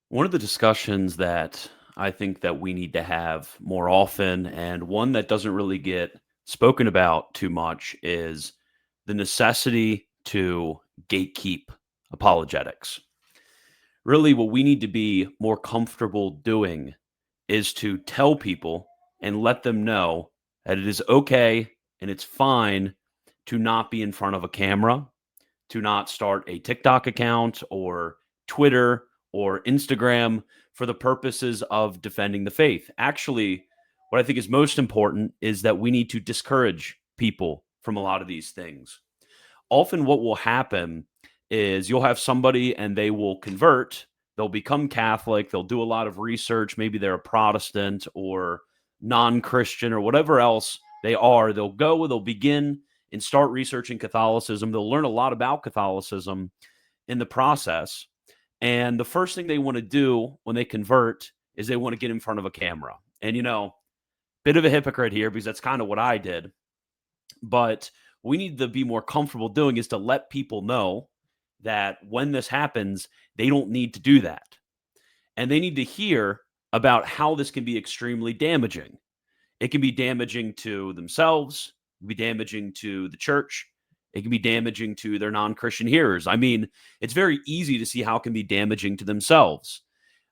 One of the discussions that I think that we need to have more often, and one that doesn't really get spoken about too much, is the necessity to gatekeep apologetics. Really, what we need to be more comfortable doing is to tell people and let them know that it is okay and it's fine to not be in front of a camera, to not start a TikTok account or Twitter or Instagram for the purposes of defending the faith. Actually, what I think is most important is that we need to discourage people from a lot of these things. Often, what will happen is you'll have somebody and they will convert, they'll become Catholic, they'll do a lot of research. Maybe they're a Protestant or non Christian or whatever else they are. They'll go, they'll begin and start researching Catholicism. They'll learn a lot about Catholicism in the process. And the first thing they want to do when they convert is they want to get in front of a camera. And, bit of a hypocrite here because that's kind of what I did. But we need to be more comfortable doing is to let people know that when this happens, they don't need to do that. And they need to hear about how this can be extremely damaging. It can be damaging to themselves, it can be damaging to the church, it can be damaging to their non Christian hearers. I mean, it's very easy to see how it can be damaging to themselves.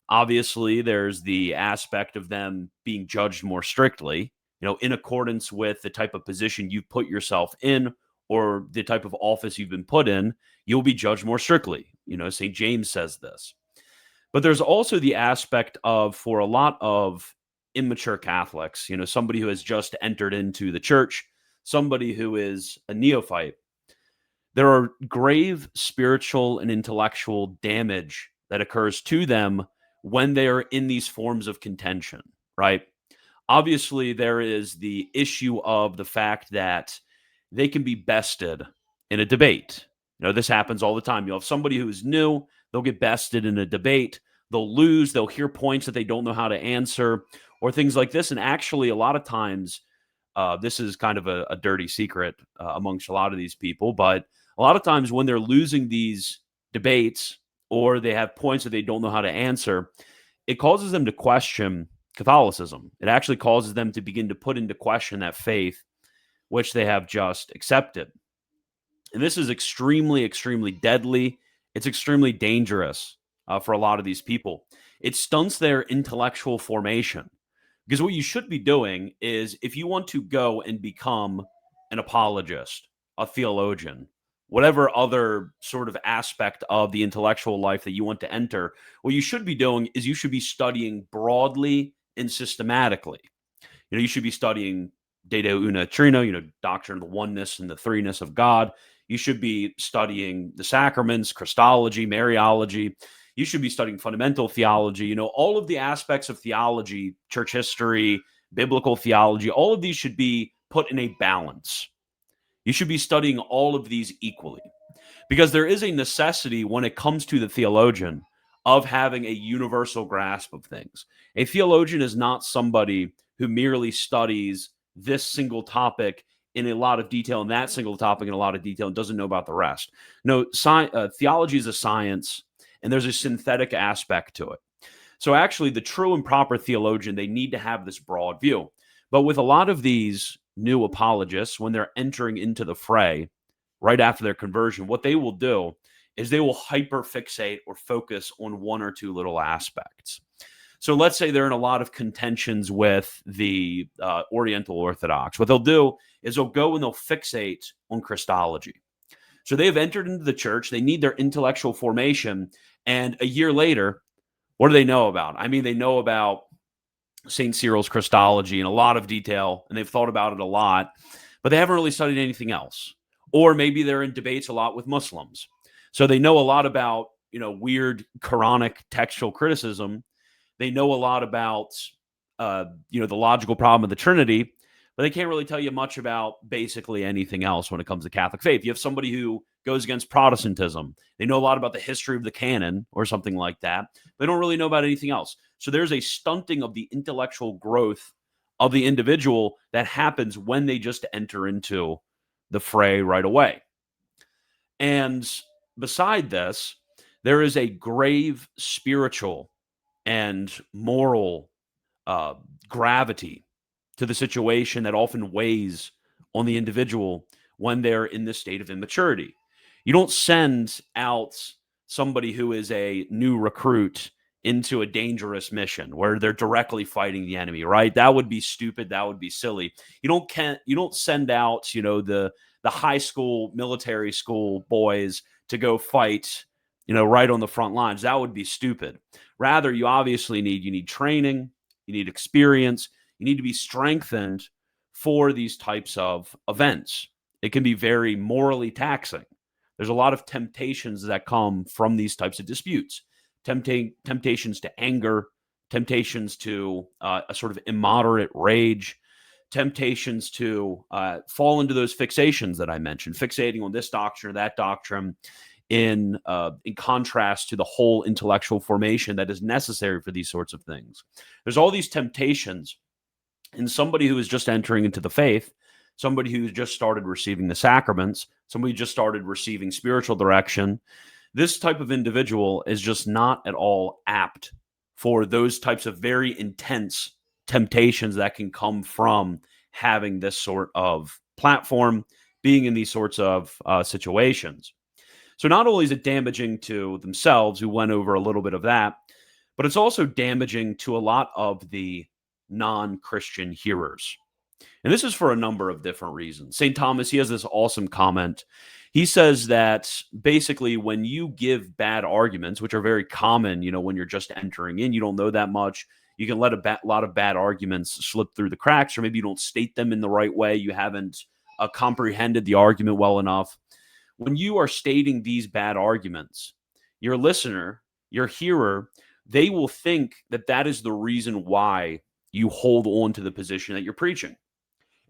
Obviously, there's the aspect of them being judged more strictly, in accordance with the type of position you've put yourself in or the type of office you've been put in, you'll be judged more strictly. St. James says this. But there's also the aspect of, for a lot of immature Catholics, somebody who has just entered into the church, somebody who is a neophyte, there are grave spiritual and intellectual damage that occurs to them when they are in these forms of contention, right? Obviously, there is the issue of the fact that they can be bested in a debate. This happens all the time. You'll have somebody who's new, they'll get bested in a debate, they'll lose, they'll hear points that they don't know how to answer, or things like this. And actually, a lot of times, this is kind of a dirty secret amongst a lot of these people, but a lot of times when they're losing these debates or they have points that they don't know how to answer, it causes them to question Catholicism. It actually causes them to begin to put into question that faith which they have just accepted. And this is extremely, extremely deadly. It's extremely dangerous for a lot of these people. It stunts their intellectual formation. Because what you should be doing is if you want to go and become an apologist, a theologian, whatever other sort of aspect of the intellectual life that you want to enter, what you should be doing is you should be studying broadly and systematically. You should be studying De Una Trino, doctrine of the oneness and the threeness of God. You should be studying the sacraments, Christology, Mariology. You should be studying fundamental theology. All of the aspects of theology, church history, biblical theology, all of these should be put in a balance. You should be studying all of these equally because there is a necessity when it comes to the theologian of having a universal grasp of things. A theologian is not somebody who merely studies this single topic in a lot of detail and that single topic in a lot of detail and doesn't know about the rest. No, theology is a science and there's a synthetic aspect to it. So actually, the true and proper theologian, they need to have this broad view. But with a lot of these new apologists, when they're entering into the fray right after their conversion, what they will do is they will hyperfixate or focus on one or two little aspects. So let's say they're in a lot of contentions with the Oriental Orthodox. What they'll do is they'll go and they'll fixate on Christology. So they've entered into the church. They need their intellectual formation. And a year later, what do they know about? I mean, they know about St. Cyril's Christology in a lot of detail, and they've thought about it a lot, but they haven't really studied anything else. Or maybe they're in debates a lot with Muslims. So they know a lot about, weird Quranic textual criticism. They know a lot about, the logical problem of the Trinity, but they can't really tell you much about basically anything else when it comes to Catholic faith. You have somebody who goes against Protestantism. They know a lot about the history of the canon or something like that. They don't really know about anything else. So there's a stunting of the intellectual growth of the individual that happens when they just enter into the fray right away. And beside this, there is a grave spiritual and moral uh, gravity to the situation that often weighs on the individual when they're in this state of immaturity. You don't send out somebody who is a new recruit into a dangerous mission where they're directly fighting the enemy, right? That would be stupid. That would be silly. You don't send out, the high school, military school boys to go fight, right on the front lines. That would be stupid. Rather, you need training, you need experience, you need to be strengthened for these types of events. It can be very morally taxing. There's a lot of temptations that come from these types of disputes. Temptations to anger, temptations to a sort of immoderate rage, temptations to fall into those fixations that I mentioned, fixating on this doctrine or that doctrine, in contrast to the whole intellectual formation that is necessary for these sorts of things. There's all these temptations in somebody who is just entering into the faith, somebody who's just started receiving the sacraments, somebody who just started receiving spiritual direction. This type of individual is just not at all apt for those types of very intense temptations that can come from having this sort of platform, being in these sorts of situations. So not only is it damaging to themselves, who went over a little bit of that, but it's also damaging to a lot of the non-Christian hearers. And this is for a number of different reasons. St. Thomas, he has this awesome comment. He says that basically when you give bad arguments, which are very common, when you're just entering in, you don't know that much. You can let a lot of bad arguments slip through the cracks, or maybe you don't state them in the right way. You haven't comprehended the argument well enough. When you are stating these bad arguments, your listener, your hearer, they will think that that is the reason why you hold on to the position that you're preaching.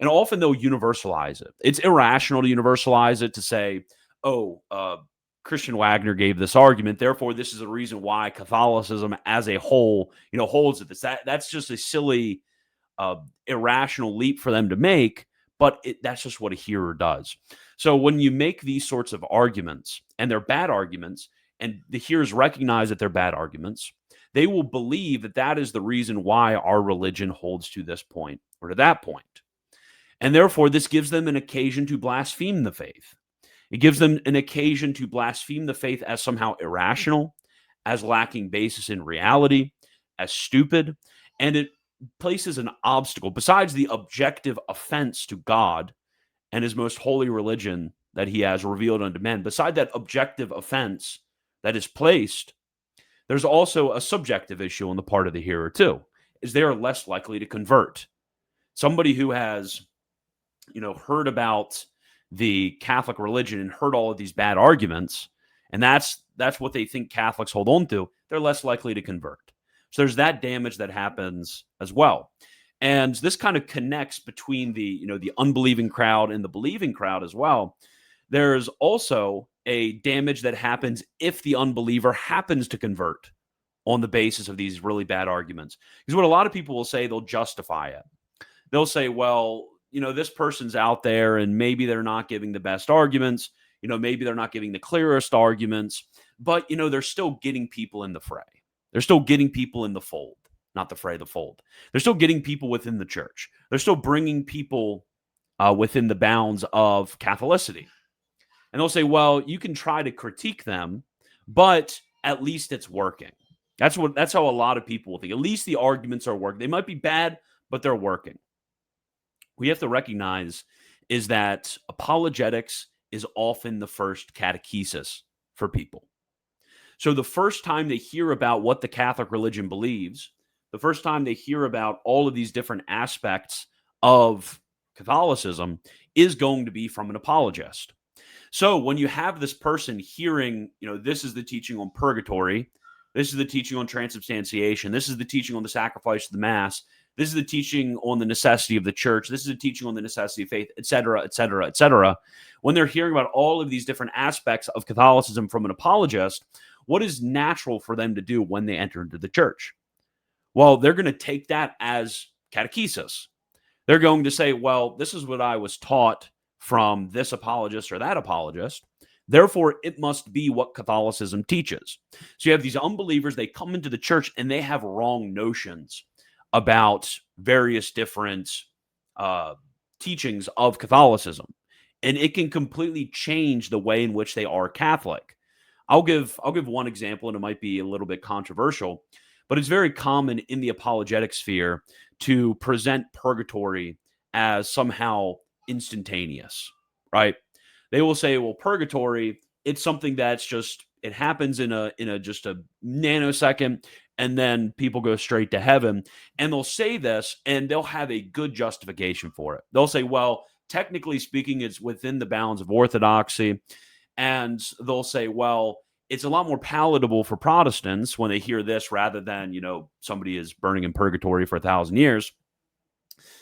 And often they'll universalize it. It's irrational to universalize it, to say, oh, Christian Wagner gave this argument, therefore this is a reason why Catholicism as a whole, holds at this. That's just a silly, irrational leap for them to make, but that's just what a hearer does. So when you make these sorts of arguments, and they're bad arguments, and the hearers recognize that they're bad arguments, they will believe that that is the reason why our religion holds to this point or to that point. And therefore, this gives them an occasion to blaspheme the faith. It gives them an occasion to blaspheme the faith as somehow irrational, as lacking basis in reality, as stupid, and it places an obstacle, besides the objective offense to God and his most holy religion that he has revealed unto men. Beside that objective offense that is placed, there's also a subjective issue on the part of the hearer too, is they are less likely to convert. Somebody who has, heard about the Catholic religion and heard all of these bad arguments, and that's what they think Catholics hold on to, they're less likely to convert. So there's that damage that happens as well. And this kind of connects between the unbelieving crowd and the believing crowd as well. There's also a damage that happens if the unbeliever happens to convert on the basis of these really bad arguments. Because what a lot of people will say, they'll justify it. They'll say, well, this person's out there and maybe they're not giving the best arguments. Maybe they're not giving the clearest arguments, but, they're still getting people in the fray. They're still getting people in the fold, not the fray, the fold. They're still getting people within the church. They're still bringing people within the bounds of Catholicity. And they'll say, well, you can try to critique them, but at least it's working. That's how a lot of people will think. At least the arguments are working. They might be bad, but they're working. We have to recognize is that apologetics is often the first catechesis for people. So the first time they hear about what the Catholic religion believes, the first time they hear about all of these different aspects of Catholicism is going to be from an apologist. So when you have this person hearing, this is the teaching on purgatory, this is the teaching on transubstantiation, this is the teaching on the sacrifice of the Mass, this is the teaching on the necessity of the church, this is the teaching on the necessity of faith, etc., etc., etc. When they're hearing about all of these different aspects of Catholicism from an apologist, what is natural for them to do when they enter into the church? Well, they're going to take that as catechesis. They're going to say, well, this is what I was taught from this apologist or that apologist. Therefore, it must be what Catholicism teaches. So you have these unbelievers, they come into the church and they have wrong notions about various different uh, teachings of Catholicism. And it can completely change the way in which they are Catholic. I'll give one example, and it might be a little bit controversial, but it's very common in the apologetic sphere to present purgatory as somehow instantaneous, right? They will say, well, purgatory, it's something that's just it happens in a just a nanosecond, and then people go straight to heaven. And they'll say this, and they'll have a good justification for it. They'll say, well, technically speaking, it's within the bounds of orthodoxy. And they'll say, well, it's a lot more palatable for Protestants when they hear this rather than, somebody is burning in purgatory for 1,000 years.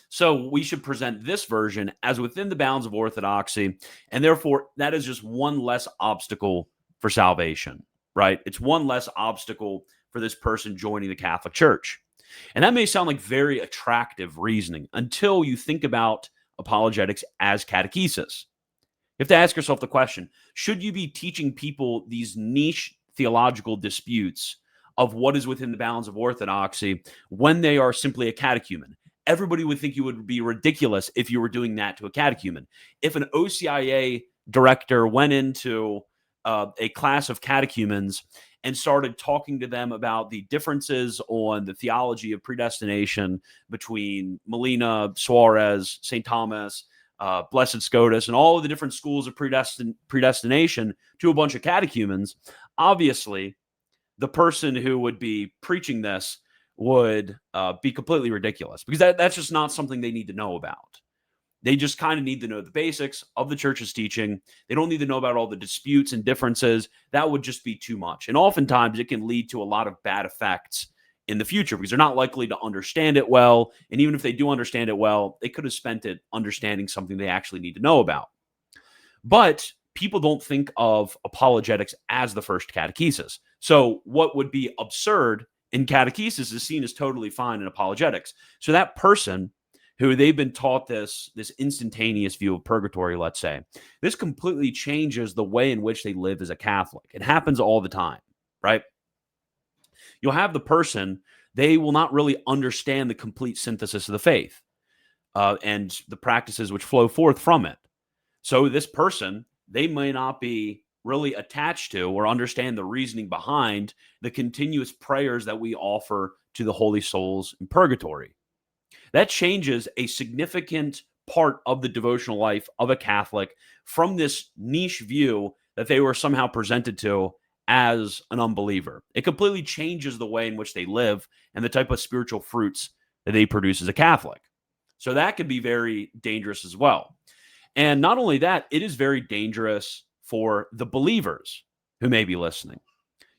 So we should present this version as within the bounds of orthodoxy. And therefore, that is just one less obstacle for salvation, right? It's one less obstacle for this person joining the Catholic Church. And that may sound like very attractive reasoning until you think about apologetics as catechesis. You have to ask yourself the question, should you be teaching people these niche theological disputes of what is within the bounds of orthodoxy when they are simply a catechumen? Everybody would think you would be ridiculous if you were doing that to a catechumen. If an OCIA director went into a class of catechumens and started talking to them about the differences on the theology of predestination between Molina, Suarez, St. Thomas, Blessed Scotus, and all of the different schools of predestination to a bunch of catechumens, obviously the person who would be preaching this would be completely ridiculous, because that's just not something they need to know about. They just kind of need to know the basics of the church's teaching. They don't need to know about all the disputes and differences. That would just be too much. And oftentimes it can lead to a lot of bad effects in the future because they're not likely to understand it well. And even if they do understand it well, they could have spent it understanding something they actually need to know about. But people don't think of apologetics as the first catechesis. So what would be absurd in catechesis is seen as totally fine in apologetics. So that person who they've been taught this instantaneous view of purgatory, let's say, this completely changes the way in which they live as a Catholic. It happens all the time, right? You'll have the person, they will not really understand the complete synthesis of the faith and the practices which flow forth from it. So this person, they may not be really attached to or understand the reasoning behind the continuous prayers that we offer to the holy souls in purgatory. That changes a significant part of the devotional life of a Catholic from this niche view that they were somehow presented to as an unbeliever. It completely changes the way in which they live and the type of spiritual fruits that they produce as a Catholic. So that can be very dangerous as well. And not only that, it is very dangerous for the believers who may be listening.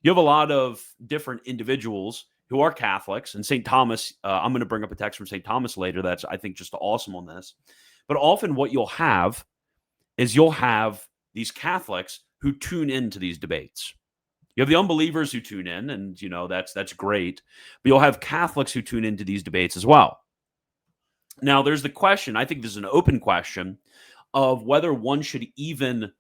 You have a lot of different individuals who are Catholics, and St. Thomas, I'm going to bring up a text from St. Thomas later that's, I think, just awesome on this. But often what you'll have is you'll have these Catholics who tune into these debates. You have the unbelievers who tune in, and that's great. But you'll have Catholics who tune into these debates as well. Now, there's the question, I think this is an open question, of whether one should even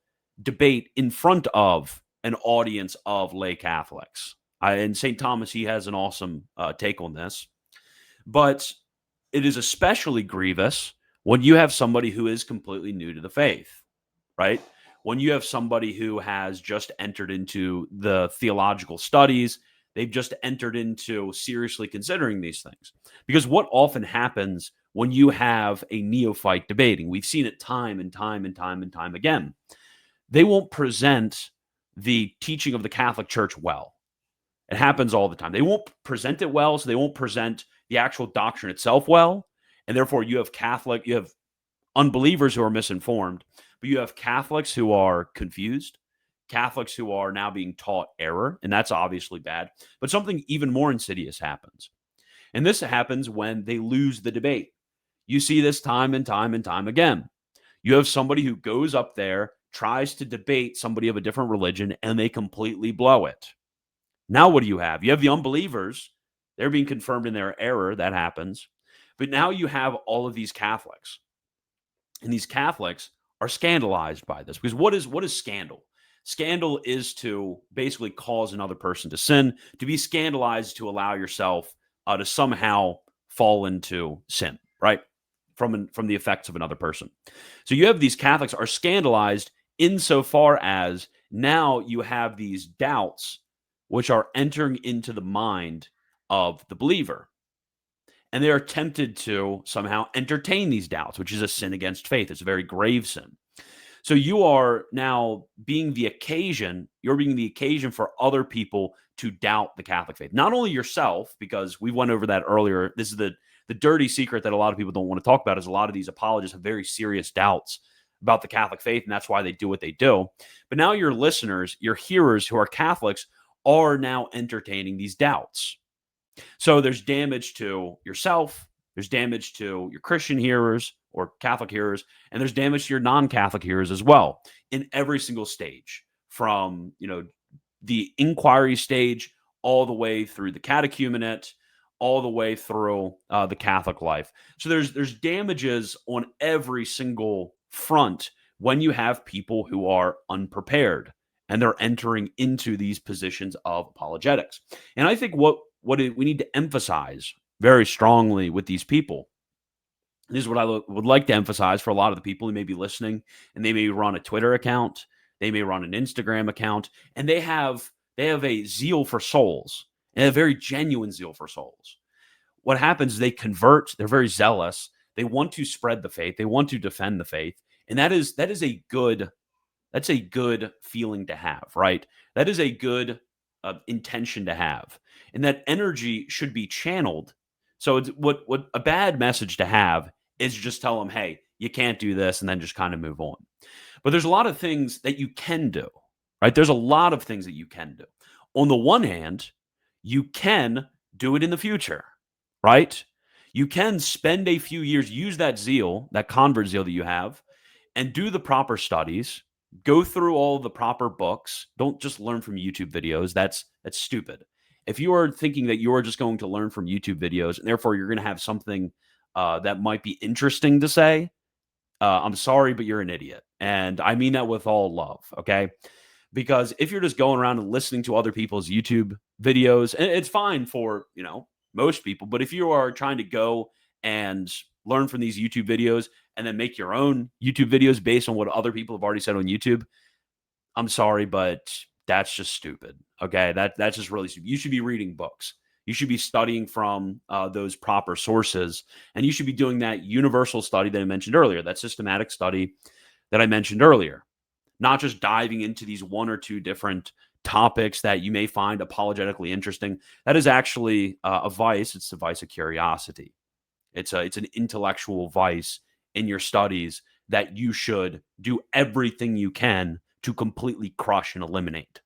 debate in front of an audience of lay Catholics. And St. Thomas, he has an awesome take on this. But it is especially grievous when you have somebody who is completely new to the faith, right? When you have somebody who has just entered into the theological studies, they've just entered into seriously considering these things. Because what often happens when you have a neophyte debating, we've seen it time and time and time and time again, they won't present the teaching of the Catholic Church well. It happens all the time. They won't present it well, so they won't present the actual doctrine itself well. And therefore, you have unbelievers who are misinformed, but you have Catholics who are confused, Catholics who are now being taught error, and that's obviously bad. But something even more insidious happens. And this happens when they lose the debate. You see this time and time and time again. You have somebody who goes up there, tries to debate somebody of a different religion, and they completely blow it. Now, what do you have? You have the unbelievers. They're being confirmed in their error. That happens. But now you have all of these Catholics. And these Catholics are scandalized by this. Because what is scandal? Scandal is to basically cause another person to sin. To be scandalized to allow yourself to somehow fall into sin, right? From the effects of another person. So you have these Catholics are scandalized insofar as now you have these doubts which are entering into the mind of the believer. And they are tempted to somehow entertain these doubts, which is a sin against faith. It's a very grave sin. So you are now you're being the occasion for other people to doubt the Catholic faith. Not only yourself, because we went over that earlier. This is the dirty secret that a lot of people don't want to talk about is a lot of these apologists have very serious doubts about the Catholic faith, and that's why they do what they do. But now your listeners, your hearers who are Catholics are now entertaining these doubts. So there's damage to yourself, there's damage to your Christian hearers or Catholic hearers, and there's damage to your non-Catholic hearers as well in every single stage, from the inquiry stage all the way through the catechumenate, all the way through the Catholic life. So there's damages on every single front when you have people who are unprepared and they're entering into these positions of apologetics. And I think we need to emphasize very strongly with these people. This is what I would like to emphasize for a lot of the people who may be listening, and they may run a Twitter account, they may run an Instagram account, and they have a zeal for souls, and a very genuine zeal for souls. What happens is they convert, they're very zealous, they want to spread the faith, they want to defend the faith, and that's a good feeling to have, right? That is a good intention to have, and that energy should be channeled. So it's what a bad message to have is just tell them, hey, you can't do this, and then just kind of move on. But there's a lot of things that you can do, right? There's a lot of things that you can do. On the one hand, you can do it in the future, right? You can spend a few years, use that zeal, that convert zeal that you have, and do the proper studies, go through all the proper books. Don't just learn from YouTube videos. That's stupid. If you are thinking that you are just going to learn from YouTube videos and therefore you're going to have something that might be interesting to say, I'm sorry, but you're an idiot. And I mean that with all love, okay? Because if you're just going around and listening to other people's YouTube videos, and it's fine for, most people, but if you are trying to go and learn from these YouTube videos and then make your own YouTube videos based on what other people have already said on YouTube, I'm sorry, but that's just stupid. Okay, that's just really stupid. You should be reading books. You should be studying from those proper sources, and you should be doing that universal study that I mentioned earlier, that systematic study that I mentioned earlier. Not just diving into these one or two different topics that you may find apologetically interesting. That is actually a vice. It's the vice of curiosity. It's an intellectual vice in your studies that you should do everything you can to completely crush and eliminate.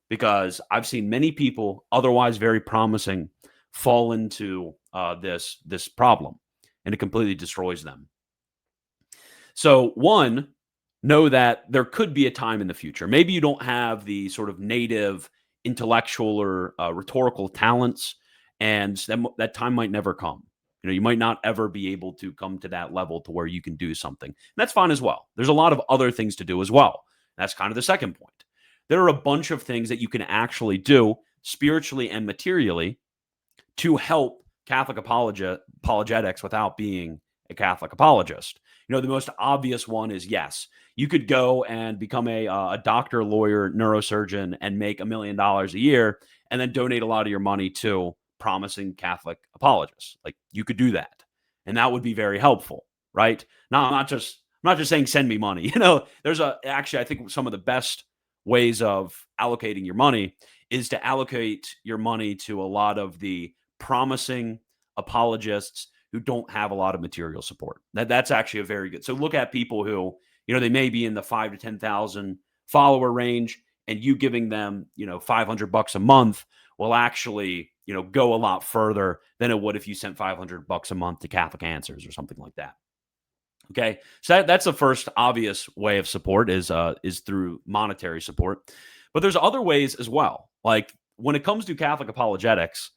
Because I've seen many people, otherwise very promising, fall into this problem, and it completely destroys them. So, one, know that there could be a time in the future. Maybe you don't have the sort of native intellectual or rhetorical talents, and that time might never come. You might not ever be able to come to that level to where you can do something. And that's fine as well. There's a lot of other things to do as well. That's kind of the second point. There are a bunch of things that you can actually do spiritually and materially to help Catholic apologetics without being a Catholic apologist. The most obvious one is, yes, you could go and become a doctor, lawyer, neurosurgeon, and make $1 million a year, and then donate a lot of your money to promising Catholic apologists. Like, you could do that, and that would be very helpful, right? Now, I'm not just saying send me money. There's actually, I think some of the best ways of allocating your money is to allocate your money to a lot of the promising apologists who don't have a lot of material support. That's actually a very good. So look at people who, they may be in the 5 to 10,000 follower range, and you giving them, $500 a month will actually, go a lot further than it would if you sent $500 a month to Catholic Answers or something like that. Okay, so that's the first obvious way of support is through monetary support, but there's other ways as well. Like, when it comes to Catholic apologetics,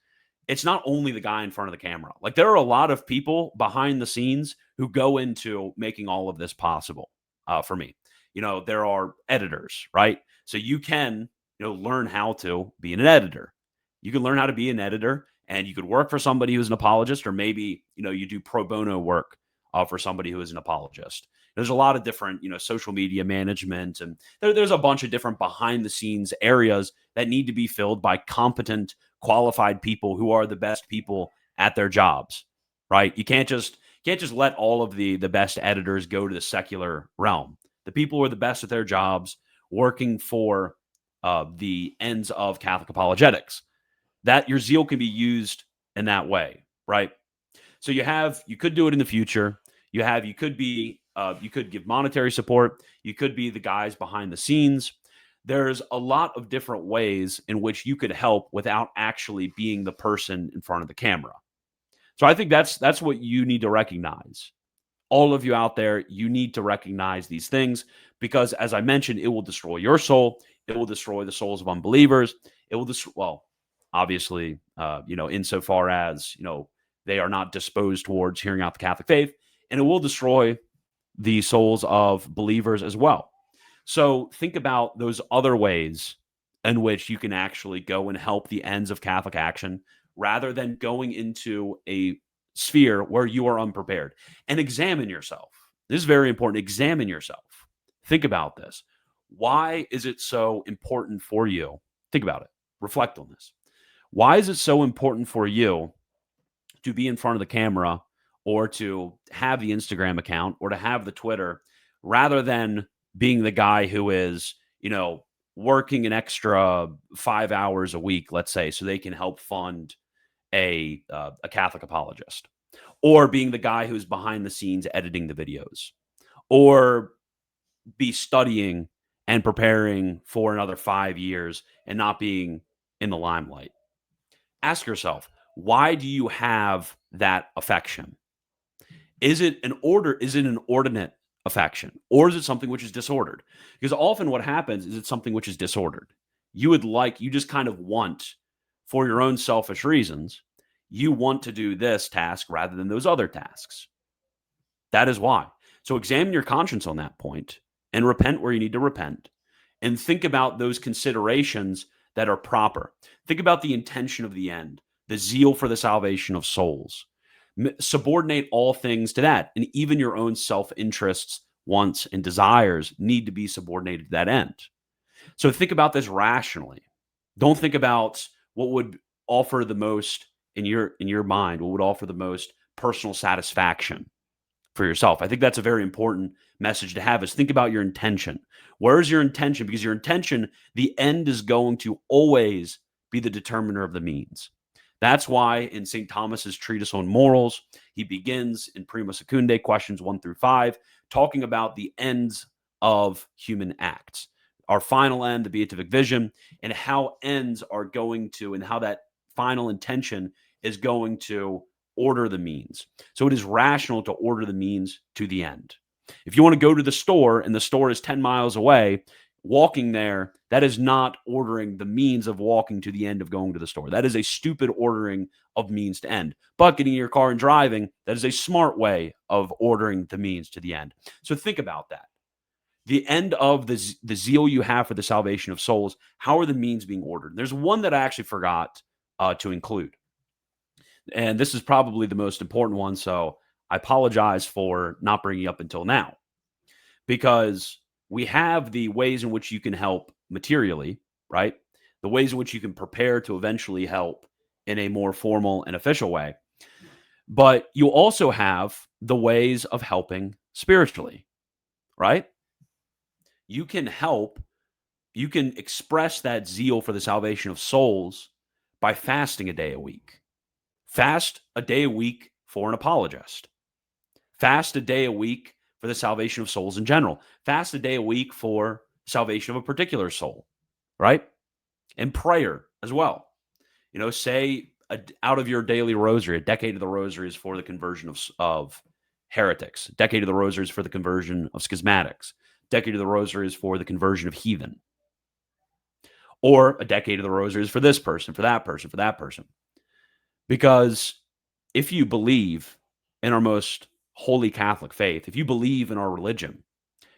it's not only the guy in front of the camera. Like, there are a lot of people behind the scenes who go into making all of this possible for me. There are editors, right? So you can, learn how to be an editor. You can learn how to be an editor, and you could work for somebody who's an apologist, or maybe, you do pro bono work for somebody who is an apologist. There's a lot of different, social media management, and there's a bunch of different behind the scenes areas that need to be filled by competent, qualified people who are the best people at their jobs, right? You can't just let all of the best editors go to the secular realm. The people who are the best at their jobs, working for the ends of Catholic apologetics, that your zeal can be used in that way, right? So you could do it in the future. You could give monetary support. You could be the guys behind the scenes. There's a lot of different ways in which you could help without actually being the person in front of the camera. So I think that's what you need to recognize. All of you out there, you need to recognize these things because, as I mentioned, it will destroy your soul. It will destroy the souls of unbelievers. It will well, obviously, insofar as they are not disposed towards hearing out the Catholic faith, and it will destroy the souls of believers as well. So think about those other ways in which you can actually go and help the ends of Catholic action rather than going into a sphere where you are unprepared, and examine yourself. This is very important. Examine yourself. Think about this. Why is it so important for you? Think about it. Reflect on this. Why is it so important for you to be in front of the camera, or to have the Instagram account, or to have the Twitter, rather than being the guy who is, working an extra 5 hours a week, let's say, so they can help fund a Catholic apologist, or being the guy who's behind the scenes editing the videos, or be studying and preparing for another 5 years and not being in the limelight? Ask yourself, why do you have that affection? Is it an ordinate affection, or is it something which is disordered? Because often what happens is it's something which is disordered. You just kind of want, for your own selfish reasons, you want to do this task rather than those other tasks. That is why. So examine your conscience on that point and repent where you need to repent, and think about those considerations that are proper. Think about the intention of the end, the zeal for the salvation of souls. Subordinate all things to that. And even your own self-interests, wants, and desires need to be subordinated to that end. So think about this rationally. Don't think about what would offer the most in your mind, what would offer the most personal satisfaction for yourself. I think that's a very important message to have, is think about your intention. Where is your intention? Because your intention, the end is going to always be the determiner of the means. That's why in St. Thomas's treatise on morals, he begins in Prima Secundae, questions 1 through 5, talking about the ends of human acts, our final end, the beatific vision, and how ends are going to, and how that final intention is going to order the means. So it is rational to order the means to the end. If you want to go to the store and the store is 10 miles away, walking there, that is not ordering the means of walking to the end of going to the store. That is a stupid ordering of means to end. But getting in your car and driving, that is a smart way of ordering the means to the end. So think about that. The end of the zeal you have for the salvation of souls, how are the means being ordered? There's one that I actually forgot to include. And this is probably the most important one, so I apologize for not bringing it up until now. Because we have the ways in which you can help materially, right? The ways in which you can prepare to eventually help in a more formal and official way. But you also have the ways of helping spiritually, right? You can help, you can express that zeal for the salvation of souls by fasting a day a week. Fast a day a week for an apologist. Fast a day a week for the salvation of souls in general. Fast a day a week for salvation of a particular soul, right? And prayer as well. Say out of your daily rosary, a decade of the rosary is for the conversion of heretics. A decade of the rosary is for the conversion of schismatics. A decade of the rosary is for the conversion of heathen. Or a decade of the rosary is for this person, for that person, for that person. Because if you believe in our most holy Catholic faith, if you believe in our religion,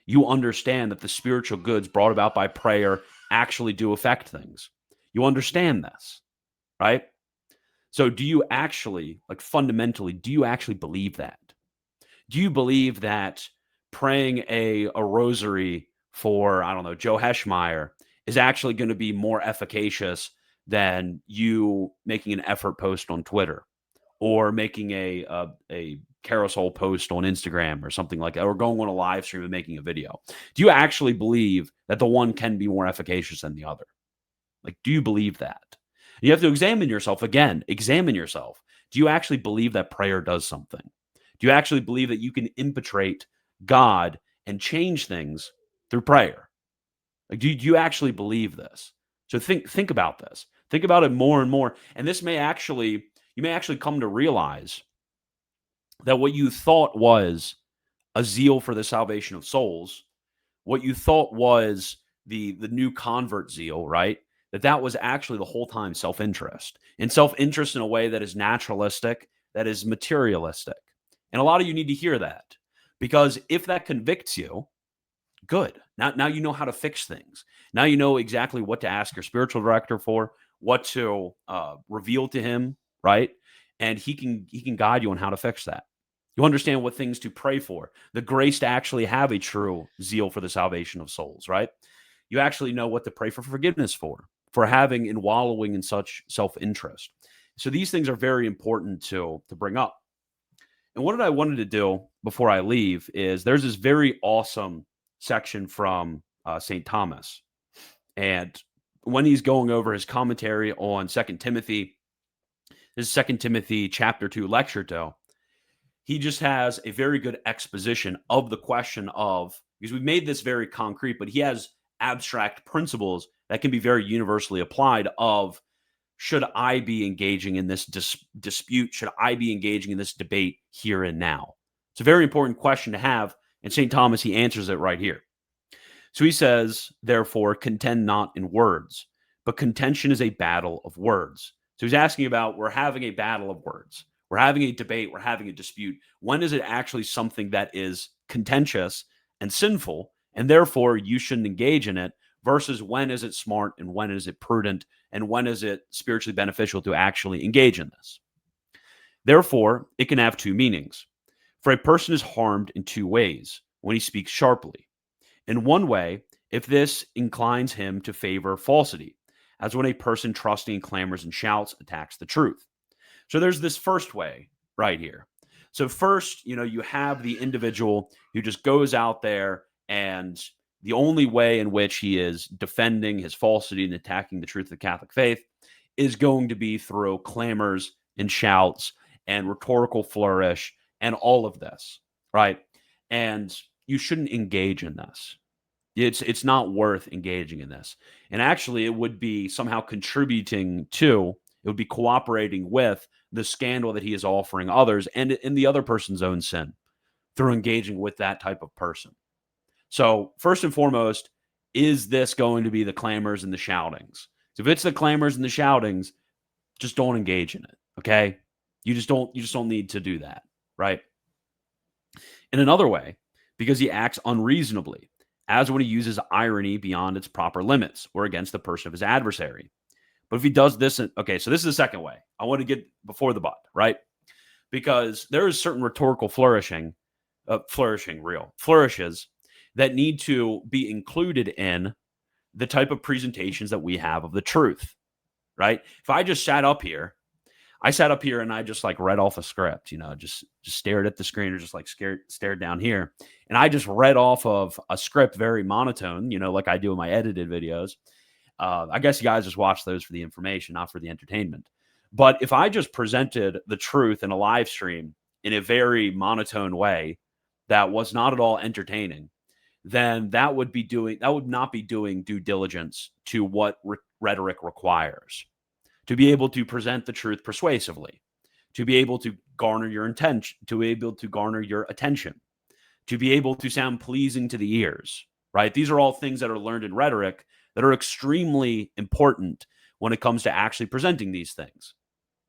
you understand that the spiritual goods brought about by prayer actually do affect things. You understand this, right? So do you actually, like fundamentally, do you actually believe that? Do you believe that praying a rosary for, I don't know, Joe Heschmeyer is actually going to be more efficacious than you making an effort post on Twitter or making a carousel post on Instagram or something like that, or going on a live stream and making a video? Do you actually believe that the one can be more efficacious than the other? Like, do you believe that? You have to examine yourself again. Examine yourself. Do you actually believe that prayer does something? Do you actually believe that you can impetrate God and change things through prayer? Like, do you actually believe this? So think about this. Think about it more and more. And this may actually, you may actually come to realize that what you thought was a zeal for the salvation of souls, what you thought was the new convert zeal, right? That was actually the whole time self-interest, and self-interest in a way that is naturalistic, that is materialistic. And a lot of you need to hear that, because if that convicts you, good. Now you know how to fix things. Now you know exactly what to ask your spiritual director for, what to reveal to him, right? And he can guide you on how to fix that. You understand what things to pray for, the grace to actually have a true zeal for the salvation of souls, right? You actually know what to pray for forgiveness for having and wallowing in such self-interest. So these things are very important to bring up. And what I wanted to do before I leave is there's this very awesome section from St. Thomas. And when he's going over his commentary on Second Timothy, his Second Timothy chapter 2 lecture to, he just has a very good exposition of the question of, because we've made this very concrete, but he has abstract principles that can be very universally applied of, should I be engaging in this dispute? Should I be engaging in this debate here and now? It's a very important question to have. And St. Thomas, he answers it right here. So he says, therefore, contend not in words, but contention is a battle of words. So he's asking about, we're having a battle of words. We're having a debate. We're having a dispute. When is it actually something that is contentious and sinful, and therefore you shouldn't engage in it, versus when is it smart and when is it prudent and when is it spiritually beneficial to actually engage in this? Therefore, it can have two meanings. For a person is harmed in two ways when he speaks sharply. In one way, if this inclines him to favor falsity, as when a person trusting, clamors, and shouts attacks the truth. So there's this first way right here. So first, you have the individual who just goes out there, and the only way in which he is defending his falsity and attacking the truth of the Catholic faith is going to be through clamors and shouts and rhetorical flourish and all of this, right? And you shouldn't engage in this. It's not worth engaging in this. And actually, it would be somehow contributing to, it would be cooperating with the scandal that he is offering others and in the other person's own sin through engaging with that type of person. So first and foremost, is this going to be the clamors and the shoutings? So if it's the clamors and the shoutings, just don't engage in it. Okay. You just don't need to do that. Right. In another way, because he acts unreasonably, as when he uses irony beyond its proper limits or against the person of his adversary. But if he does this, okay, so this is the second way. I want to get before the but, right? Because there is certain rhetorical flourishes that need to be included in the type of presentations that we have of the truth, right? If I just sat up here, and I just like read off a script, just stared at the screen or just like stared down here. And I just read off of a script, very monotone, like I do in my edited videos. I guess you guys just watch those for the information, not for the entertainment. But if I just presented the truth in a live stream in a very monotone way that was not at all entertaining, then that would not be doing due diligence to what rhetoric requires. To be able to present the truth persuasively, to be able to garner your attention, to be able to sound pleasing to the ears, right? These are all things that are learned in rhetoric that are extremely important when it comes to actually presenting these things,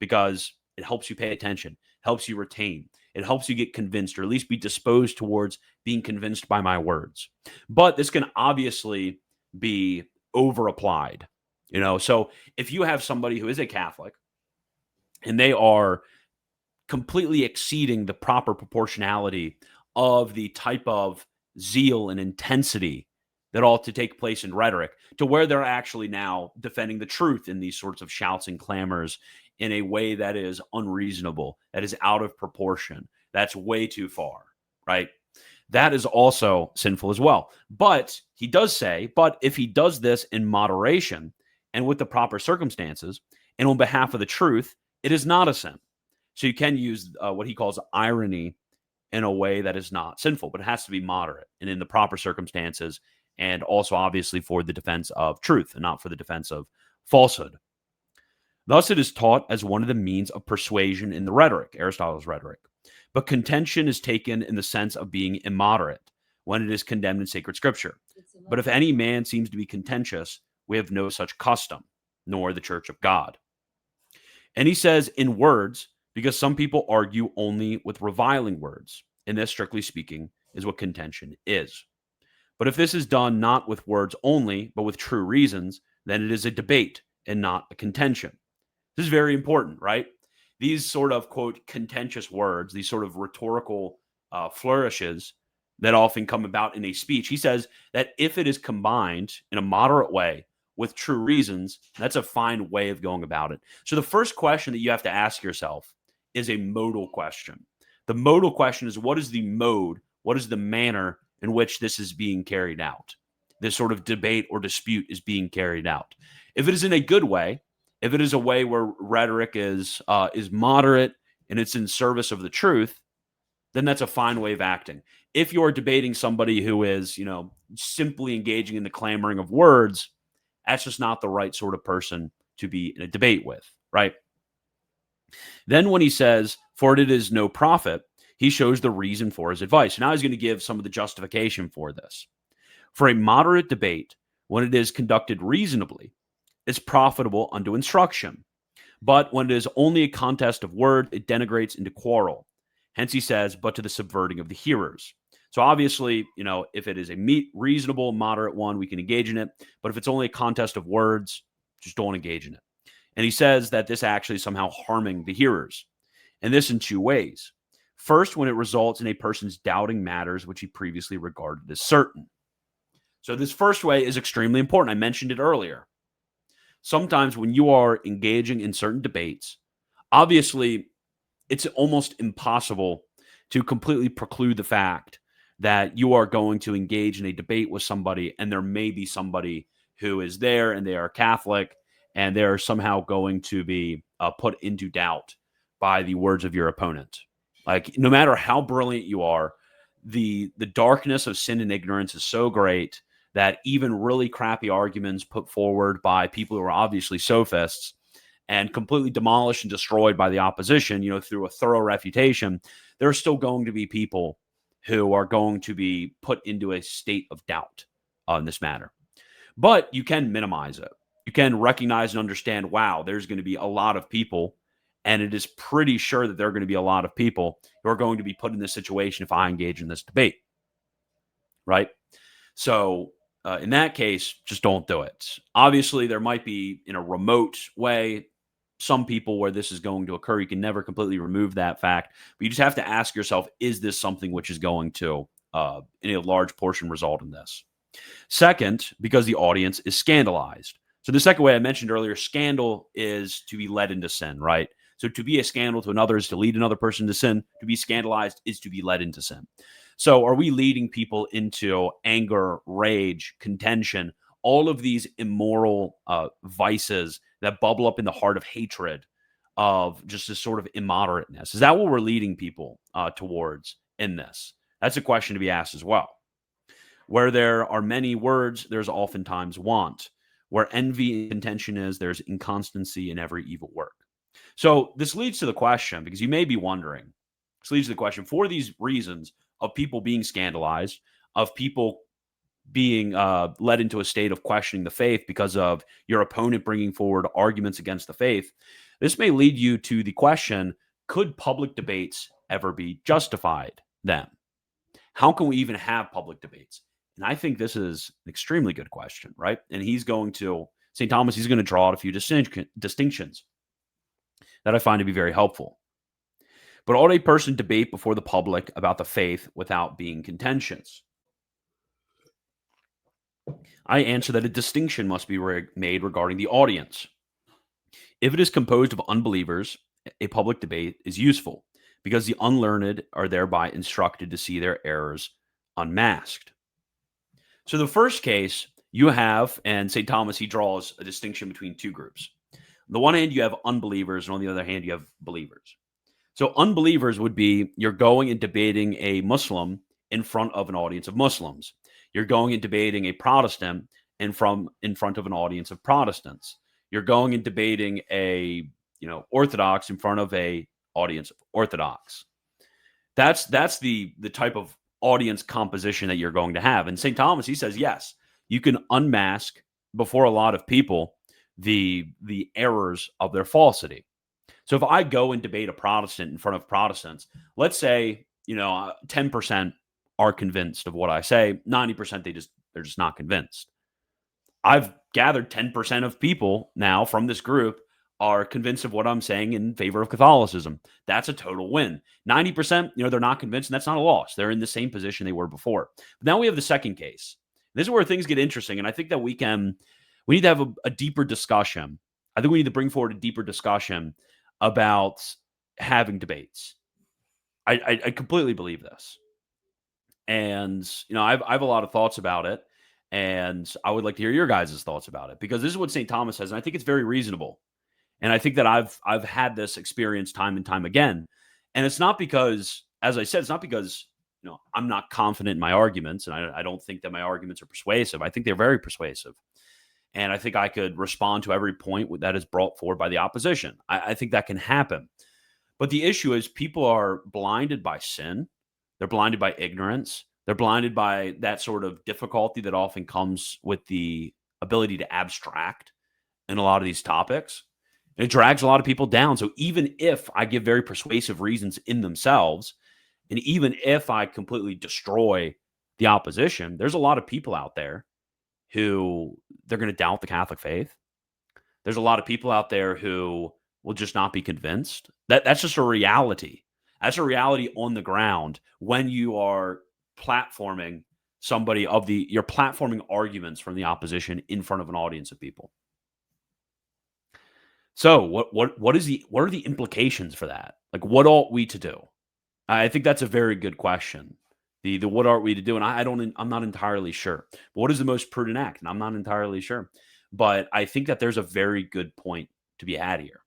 because it helps you pay attention, helps you retain, it helps you get convinced, or at least be disposed towards being convinced by my words. But this can obviously be over applied. So if you have somebody who is a Catholic and they are completely exceeding the proper proportionality of the type of zeal and intensity that ought to take place in rhetoric, to where they're actually now defending the truth in these sorts of shouts and clamors in a way that is unreasonable, that is out of proportion, that's way too far, right? That is also sinful as well. But he does say, but if he does this in moderation and with the proper circumstances and on behalf of the truth, it is not a sin. So you can use what he calls irony in a way that is not sinful, but it has to be moderate and in the proper circumstances, and also obviously for the defense of truth and not for the defense of falsehood. Thus, it is taught as one of the means of persuasion in the rhetoric, Aristotle's rhetoric. But contention is taken in the sense of being immoderate when it is condemned in sacred scripture. But if any man seems to be contentious, we have no such custom, nor the church of God. And he says in words, because some people argue only with reviling words. And this, strictly speaking, is what contention is. But if this is done not with words only, but with true reasons, then it is a debate and not a contention. This is very important, right? These sort of, quote, contentious words, these sort of rhetorical flourishes that often come about in a speech. He says that if it is combined in a moderate way with true reasons, that's a fine way of going about it. So the first question that you have to ask yourself is a modal question. The modal question is, what is the mode? What is the manner in which this is being carried out? This sort of debate or dispute is being carried out. If it is in a good way, if it is a way where rhetoric is moderate and it's in service of the truth, then that's a fine way of acting. If you're debating somebody who is, simply engaging in the clamoring of words, that's just not the right sort of person to be in a debate with, right? Then when he says, for it is no profit, he shows the reason for his advice. Now he's going to give some of the justification for this. For a moderate debate, when it is conducted reasonably, is profitable unto instruction. But when it is only a contest of words, it denigrates into quarrel. Hence he says, but to the subverting of the hearers. So obviously, if it is a reasonable, moderate one, we can engage in it. But if it's only a contest of words, just don't engage in it. And he says that this actually is somehow harming the hearers. And this in two ways. First, when it results in a person's doubting matters which he previously regarded as certain. So this first way is extremely important. I mentioned it earlier. Sometimes when you are engaging in certain debates, obviously it's almost impossible to completely preclude the fact that you are going to engage in a debate with somebody and there may be somebody who is there and they are Catholic and they're somehow going to be put into doubt by the words of your opponent. Like, no matter how brilliant you are, the darkness of sin and ignorance is so great that even really crappy arguments put forward by people who are obviously sophists and completely demolished and destroyed by the opposition, through a thorough refutation, there are still going to be people who are going to be put into a state of doubt on this matter. But you can minimize it. You can recognize and understand, wow, there's going to be a lot of people, and it is pretty sure that there are going to be a lot of people who are going to be put in this situation if I engage in this debate, right? So in that case, just don't do it. Obviously, there might be, in a remote way, some people where this is going to occur. You can never completely remove that fact, but you just have to ask yourself, is this something which is going to, in a large portion, result in this? Second, because the audience is scandalized. So the second way I mentioned earlier, scandal is to be led into sin, right? So to be a scandal to another is to lead another person to sin. To be scandalized is to be led into sin. So are we leading people into anger, rage, contention, all of these immoral vices that bubble up in the heart of hatred, of just this sort of immoderateness? Is that what we're leading people towards in this? That's a question to be asked as well. Where there are many words, there's oftentimes want. Where envy and contention is, there's inconstancy in every evil work. So this leads to the question, because you may be wondering, this leads to the question, for these reasons of people being scandalized, of people being led into a state of questioning the faith because of your opponent bringing forward arguments against the faith, this may lead you to the question, could public debates ever be justified then? How can we even have public debates? And I think this is an extremely good question, right? And St. Thomas, he's going to draw out a few distinctions that I find to be very helpful. But ought a person debate before the public about the faith without being contentious? I answer that a distinction must be made regarding the audience. If it is composed of unbelievers, a public debate is useful because the unlearned are thereby instructed to see their errors unmasked. So the first case you have, and St. Thomas, he draws a distinction between two groups. On the one hand, you have unbelievers, and on the other hand, you have believers. So unbelievers would be you're going and debating a Muslim in front of an audience of Muslims. You're going and debating a Protestant in front of an audience of Protestants. You're going and debating a Orthodox in front of a audience of Orthodox. That's the type of audience composition that you're going to have. And St. Thomas, he says, yes, you can unmask before a lot of people the errors of their falsity. So if I go and debate a Protestant in front of Protestants, let's say 10% are convinced of what I say, 90% they're just not convinced. I've gathered 10% of people now from this group are convinced of what I'm saying in favor of Catholicism. That's a total win. 90%, they're not convinced, and that's not a loss. They're in the same position they were before. But now we have the second case. This is where things get interesting, and I think that we need to have a deeper discussion. I think we need to bring forward a deeper discussion about having debates. I completely believe this. And, I have a lot of thoughts about it. And I would like to hear your guys' thoughts about it, because this is what St. Thomas says. And I think it's very reasonable. And I think that I've had this experience time and time again. And it's not because, as I said, it's not because, I'm not confident in my arguments. And I don't think that my arguments are persuasive. I think they're very persuasive. And I think I could respond to every point that is brought forward by the opposition. I think that can happen. But the issue is people are blinded by sin. They're blinded by ignorance. They're blinded by that sort of difficulty that often comes with the ability to abstract in a lot of these topics. And it drags a lot of people down. So even if I give very persuasive reasons in themselves, and even if I completely destroy the opposition, there's a lot of people out there who they're going to doubt the Catholic faith. There's a lot of people out there who will just not be convinced. That's just a reality. That's a reality on the ground when you are platforming you're platforming arguments from the opposition in front of an audience of people. So what are the implications for that? Like, what ought we to do? I think that's a very good question. The what are we to do? And I'm not entirely sure. But what is the most prudent act? And I'm not entirely sure. But I think that there's a very good point to be had here.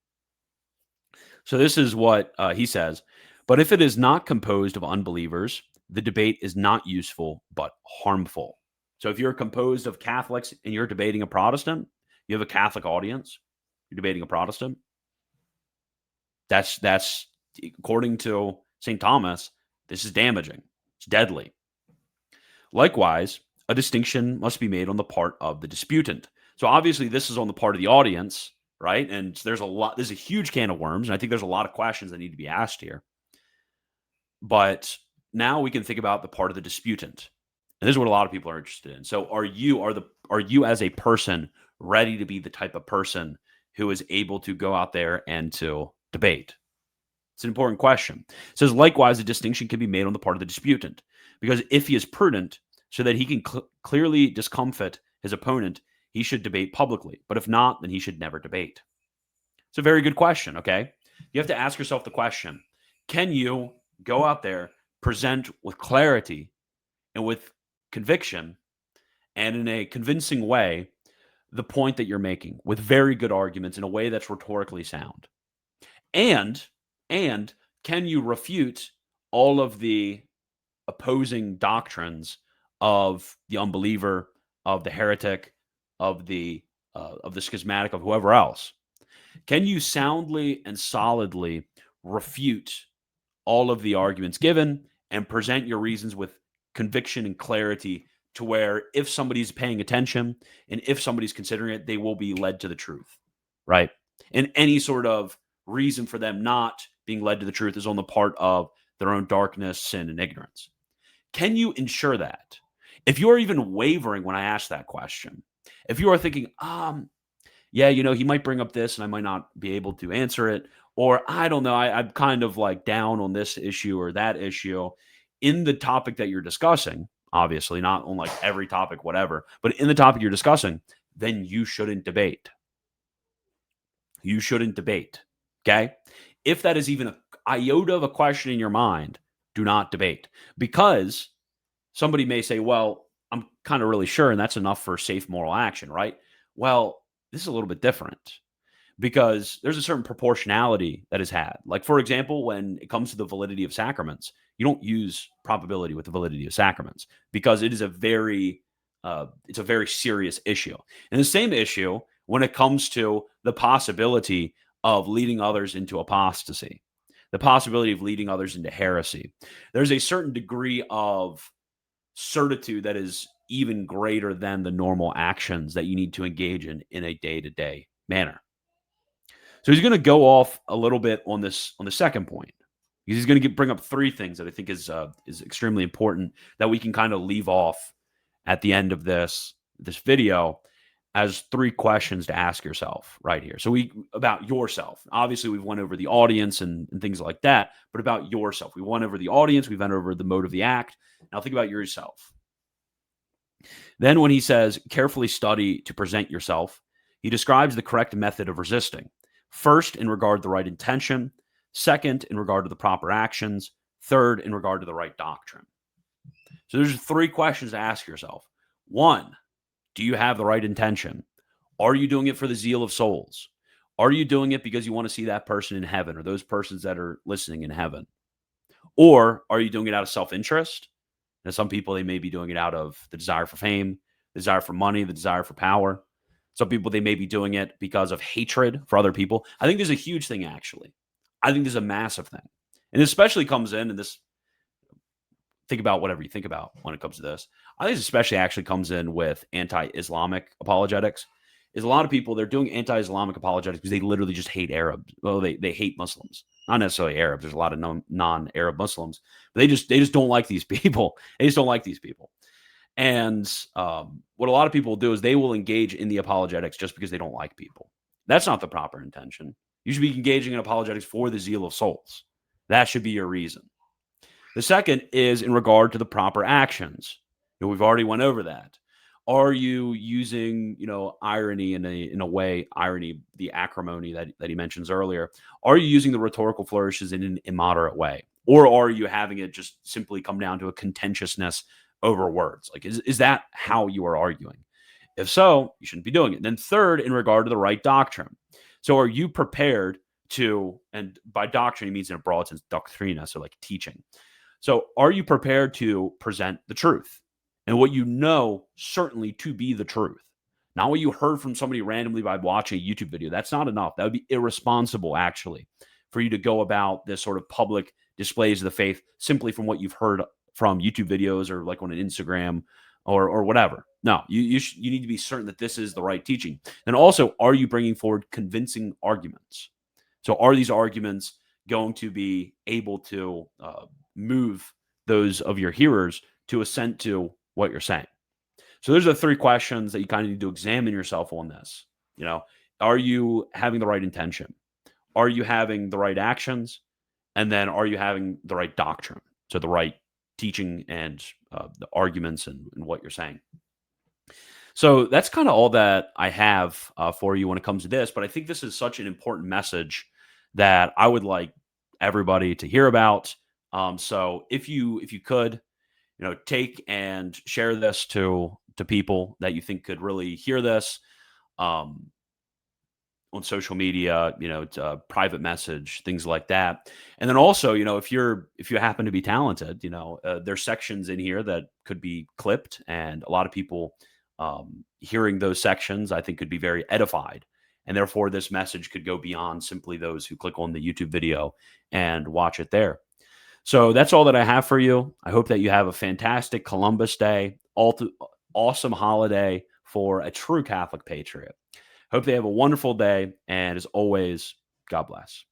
So this is what he says. But if it is not composed of unbelievers, the debate is not useful but harmful. So if you're composed of Catholics and you're debating a Protestant, you have a Catholic audience, you're debating a Protestant. That's according to St. Thomas, this is damaging. It's deadly. Likewise, a distinction must be made on the part of the disputant. So obviously this is on the part of the audience, right? And there's a huge can of worms, and I think there's a lot of questions that need to be asked here. But now we can think about the part of the disputant. And this is what a lot of people are interested in. So are you as a person ready to be the type of person who is able to go out there and to debate? It's an important question. It says, likewise, a distinction can be made on the part of the disputant, because if he is prudent so that he can clearly discomfit his opponent, he should debate publicly. But if not, then he should never debate. It's a very good question, okay? You have to ask yourself the question, can you go out there, present with clarity and with conviction and in a convincing way the point that you're making with very good arguments in a way that's rhetorically sound? And can you refute all of the opposing doctrines of the unbeliever, of the heretic, of the schismatic, of whoever else? Can you soundly and solidly refute all of the arguments given and present your reasons with conviction and clarity, to where if somebody's paying attention and if somebody's considering it, they will be led to the truth, right? And any sort of reason for them not being led to the truth is on the part of their own darkness, sin, and ignorance. Can you ensure that? If you are even wavering when I ask that question, if you are thinking, yeah, he might bring up this and I might not be able to answer it, or I don't know, I'm kind of like down on this issue or that issue in the topic that you're discussing, obviously, not on like every topic, whatever, but in the topic you're discussing, then you shouldn't debate. You shouldn't debate. Okay. If that is even a iota of a question in your mind, do not debate because somebody may say, well, I'm kind of really sure, and that's enough for safe moral action, right? Well, this is a little bit different because there's a certain proportionality that is had. Like, for example, when it comes to the validity of sacraments, you don't use probability with the validity of sacraments because it is it's a very serious issue. And the same issue when it comes to the possibility of leading others into apostasy, the possibility of leading others into heresy. There's a certain degree of certitude that is even greater than the normal actions that you need to engage in a day-to-day manner. So he's going to go off a little bit on the second point. He's going to bring up three things that I think is extremely important that we can kind of leave off at the end of this video as three questions to ask yourself right here. So about yourself. Obviously, we've went over the audience and things like that, but about yourself. We went over the audience, we went over the mode of the act. Now think about yourself. Then when he says carefully study to present yourself, he describes the correct method of resisting. First, in regard to the right intention. Second, in regard to the proper actions. Third, in regard to the right doctrine. So there's three questions to ask yourself. One, do you have the right intention? Are you doing it for the zeal of souls? Are you doing it because you want to see that person in heaven or those persons that are listening in heaven? Or are you doing it out of self-interest? And some people, they may be doing it out of the desire for fame, the desire for money, the desire for power. Some people, they may be doing it because of hatred for other people. I think there's a huge thing, actually. I think there's a massive thing. And especially comes in, and this, think about whatever you think about when it comes to this. I think this especially actually comes in with anti-Islamic apologetics. Is a lot of people, they're doing anti-Islamic apologetics because they literally just hate Arabs. Well, they hate Muslims, not necessarily Arabs. There's a lot of non-Arab Muslims, but they just don't like these people. They just don't like these people. And what a lot of people will do is they will engage in the apologetics just because they don't like people. That's not the proper intention. You should be engaging in apologetics for the zeal of souls. That should be your reason. The second is in regard to the proper actions. We've already went over that. Are you using, irony in a way, irony, the acrimony that he mentions earlier? Are you using the rhetorical flourishes in an immoderate way? Or are you having it just simply come down to a contentiousness over words? Like, is that how you are arguing? If so, you shouldn't be doing it. Then third, in regard to the right doctrine. So are you prepared to, and by doctrine, he means in a broad sense, doctrina, so like teaching. So are you prepared to present the truth? And what you know certainly to be the truth. Not what you heard from somebody randomly by watching a YouTube video. That's not enough. That would be irresponsible, actually, for you to go about this sort of public displays of the faith simply from what you've heard from YouTube videos or like on an Instagram or whatever. No, you need to be certain that this is the right teaching. And also, are you bringing forward convincing arguments? So are these arguments going to be able to move those of your hearers to assent to what you're saying? So those are the three questions that you kind of need to examine yourself on this. Are you having the right intention? Are you having the right actions? And then are you having the right doctrine? So the right teaching and the arguments and what you're saying. So that's kind of all that I have for you when it comes to this. But I think this is such an important message that I would like everybody to hear about. So if you could, take and share this to people that you think could really hear this on social media, private message, things like that. And then also, if you happen to be talented, there's sections in here that could be clipped, and a lot of people hearing those sections, I think, could be very edified. And therefore, this message could go beyond simply those who click on the YouTube video and watch it there. So that's all that I have for you. I hope that you have a fantastic Columbus Day, awesome holiday for a true Catholic patriot. Hope they have a wonderful day. And as always, God bless.